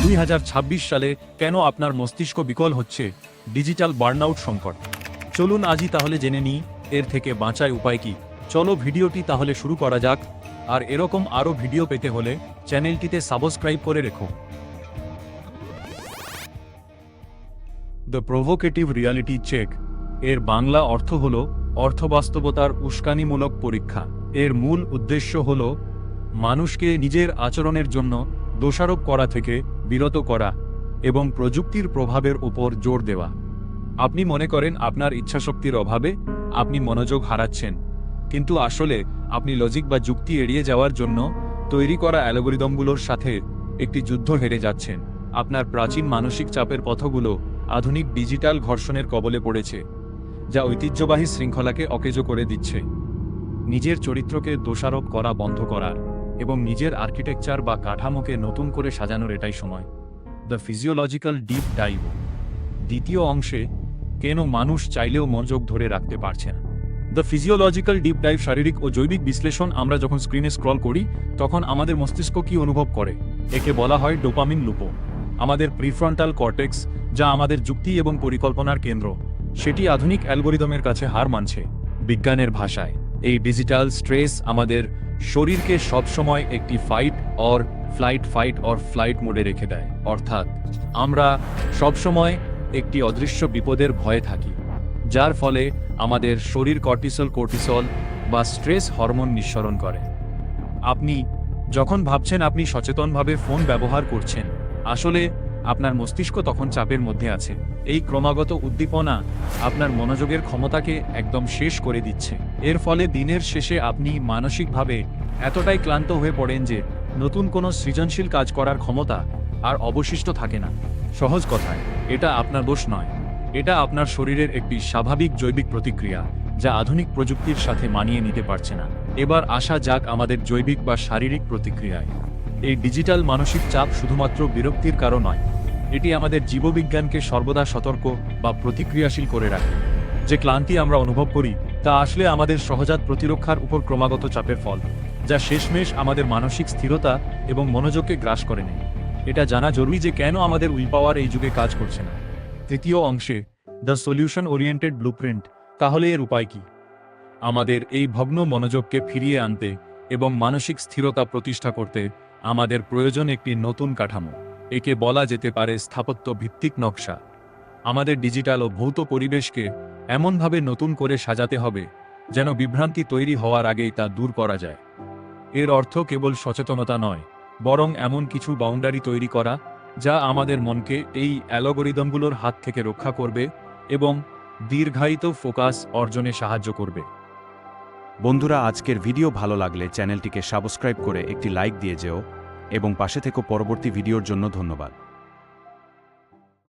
2026 সালে কেন আপনার মস্তিষ্ক বিকল হচ্ছে, ডিজিটাল বার্নআউট সংকট। চলুন আজই তাহলে জেনে নিই এর থেকে বাঁচার উপায় কি। চলো ভিডিওটি তাহলে শুরু করা যাক। আর এরকম আরও ভিডিও পেতে হলে চ্যানেলটিতে সাবস্ক্রাইব করে রেখো। দ্য প্রভোকেটিভ রিয়ালিটি চেক এর বাংলা অর্থ হল অর্থবাস্তবতার উস্কানিমূলক পরীক্ষা। এর মূল উদ্দেশ্য হল মানুষকে নিজের আচরণের জন্য দোষারোপ করা থেকে বিরত করা এবং প্রযুক্তির প্রভাবের উপর জোর দেওয়া। আপনি মনে করেন আপনার ইচ্ছাশক্তির অভাবে আপনি মনোযোগ হারাচ্ছেন, কিন্তু আসলে আপনি লজিক বা যুক্তি এড়িয়ে যাওয়ার জন্য তৈরি করা অ্যালগরিদমগুলোর সাথে একটি যুদ্ধ হেরে যাচ্ছেন। আপনার প্রাচীন মানসিক চাপের পথগুলো আধুনিক ডিজিটাল ঘর্ষণের কবলে পড়েছে, যা ঐতিহ্যবাহী শৃঙ্খলাকে অকেজো করে দিচ্ছে। নিজের চরিত্রকে দোষারোপ করা বন্ধ করার এবং নিজের আর্কিটেকচার বা কাঠামোকে নতুন করে সাজানোর এটাই সময়। দ্য ফিজিওলজিক্যাল ডিপ ডাইভ দ্বিতীয় অংশে, কেন মানুষ চাইলেও মনোযোগ ধরে রাখতে পারছে না। দ্য ফিজিওলজিক্যাল ডিপ ডাইভ শারীরিক ও জৈবিক বিশ্লেষণ। আমরা যখন স্ক্রিনে স্ক্রল করি তখন আমাদের মস্তিষ্ক কি অনুভব করে? একে বলা হয় ডোপামিন লুপ। আমাদের প্রিফ্রন্টাল কর্টেক্স, যা আমাদের যুক্তি এবং পরিকল্পনার কেন্দ্র, সেটি আধুনিক অ্যালগরিদমের কাছে হার মানছে। বিজ্ঞানের ভাষায় এই ডিজিটাল স্ট্রেস আমাদের শরীরকে সবসময় একটি ফাইট অর ফ্লাইট মোডে রেখে দেয়। অর্থাৎ আমরা সবসময় একটি অদৃশ্য বিপদের ভয়ে থাকি, যার ফলে আমাদের শরীর কর্টিসল বা স্ট্রেস হরমোন নিঃসরণ করে। আপনি যখন ভাবছেন আপনি সচেতনভাবে ফোন ব্যবহার করছেন, আসলে আপনার মস্তিষ্ক তখন চাপের মধ্যে আছে। এই ক্রমাগত উদ্দীপনা আপনার মনোযোগের ক্ষমতাকে একদম শেষ করে দিচ্ছে। এর ফলে দিনের শেষে আপনি মানসিকভাবে এতটাই ক্লান্ত হয়ে পড়েন যে নতুন কোনো সৃজনশীল কাজ করার ক্ষমতা আর অবশিষ্ট থাকে না। সহজ কথায়, এটা আপনার দোষ নয়, এটা আপনার শরীরের একটি স্বাভাবিক জৈবিক প্রতিক্রিয়া, যা আধুনিক প্রযুক্তির সাথে মানিয়ে নিতে পারছে না। এবার আসা যাক আমাদের জৈবিক বা শারীরিক প্রতিক্রিয়ায়। এই ডিজিটাল মানসিক চাপ শুধুমাত্র বিরক্তির কারণ নয়, এটি আমাদের জীববিজ্ঞানকে সর্বদা সতর্ক বা প্রতিক্রিয়াশীল করে রাখে। যে ক্লান্তি আমরা অনুভব করি তা আসলে আমাদের সহজাত প্রতিরক্ষার উপর ক্রমাগত চাপের ফল, যা শেষমেশ আমাদের মানসিক স্থিরতা এবং মনোযোগকে গ্রাস করে নেয়। এটা জানা জরুরি যে কেন আমাদের উইলপাওয়ার এই যুগে কাজ করছে না। তৃতীয় অংশে, দ্য সলিউশন ওরিয়েন্টেড ব্লুপ্রিন্ট। তাহলে এর উপায় কি? আমাদের এই ভগ্ন মনোযোগকে ফিরিয়ে আনতে এবং মানসিক স্থিরতা প্রতিষ্ঠা করতে আমাদের প্রয়োজন একটি নতুন কাঠামো। একে বলা যেতে পারে স্থাপত্য ভিত্তিক নকশা। আমাদের ডিজিটাল ও ভৌত পরিবেশকে এমনভাবে নতুন করে সাজাতে হবে যেন বিভ্রান্তি তৈরি হওয়ার আগেই তা দূর করা যায়। এর অর্থ কেবল সচেতনতা নয়, বরং এমন কিছু বাউন্ডারি তৈরি করা যা আমাদের মনকে এই অ্যালগরিদমগুলোর হাত থেকে রক্ষা করবে এবং দীর্ঘায়িত ফোকাস অর্জনে সাহায্য করবে। বন্ধুরা, আজকের ভিডিও ভালো লাগলে চ্যানেলটিকে সাবস্ক্রাইব করে একটি লাইক দিয়ে যেও এবং পাশে থেকে পরবর্তী ভিডিওর জন্য ধন্যবাদ।